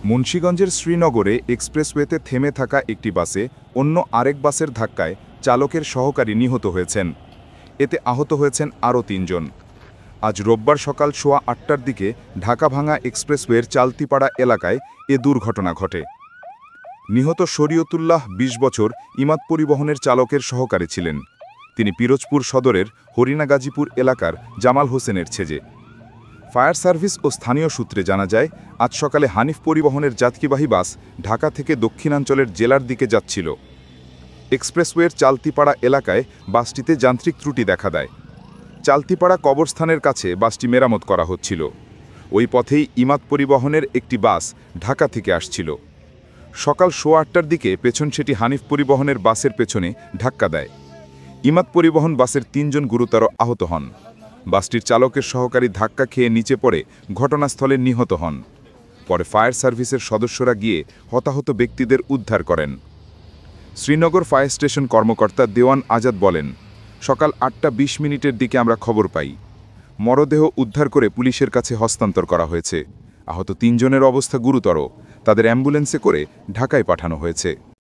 মুন্সিগঞ্জের শ্রীনগরে এক্সপ্রেসওয়েতে থেমে থাকা একটি বাসে অন্য আরেক বাসের ধাক্কায় চালকের সহকারী নিহত হয়েছেন। এতে আহত হয়েছেন আরও ৩ জন। আজ রোববার সকাল ৮:৩০টার দিকে ঢাকা-ভাঙা এক্সপ্রেসওয়ের চালতিপাড়া এলাকায় এ দুর্ঘটনা ঘটে। নিহত শরীয়তুল্লাহ ২০ বছর ইমাদ পরিবহনের চালকের সহকারী ছিলেন। তিনি পিরোজপুর সদরের হরিণাগাজীপুর এলাকার জামাল হোসেনের ছেলে। ফায়ার সার্ভিস ও স্থানীয় সূত্রে জানা যায়, আজ সকালে হানিফ পরিবহনের যাত্রীবাহী বাস ঢাকা থেকে দক্ষিণাঞ্চলের জেলার দিকে যাচ্ছিল। এক্সপ্রেসওয়ের চালতিপাড়া এলাকায় বাসটিতে যান্ত্রিক ত্রুটি দেখা দেয়। চালতিপাড়া কবরস্থানের কাছে বাসটি মেরামত করা হচ্ছিল। ওই পথেই ইমাদ পরিবহনের একটি বাস ঢাকা থেকে আসছিল। সকাল ৮:৩০টার দিকে পেছন সেটি হানিফ পরিবহনের বাসের পেছনে ধাক্কা দেয়। ইমাদ পরিবহন বাসের ৩ জন গুরুতর আহত হন। বাসটির চালকের সহকারী ধাক্কা খেয়ে নিচে পড়ে ঘটনাস্থলে নিহত হন। পরে ফায়ার সার্ভিসের সদস্যরা গিয়ে হতাহত ব্যক্তিদের উদ্ধার করেন। শ্রীনগর ফায়ার স্টেশন কর্মকর্তা দেওয়ান আজাদ বলেন, সকাল ৮:২০ দিকে আমরা খবর পাই। মরদেহ উদ্ধার করে পুলিশের কাছে হস্তান্তর করা হয়েছে। আহত ৩ জনের অবস্থা গুরুতর। তাদের অ্যাম্বুলেন্সে করে ঢাকায় পাঠানো হয়েছে।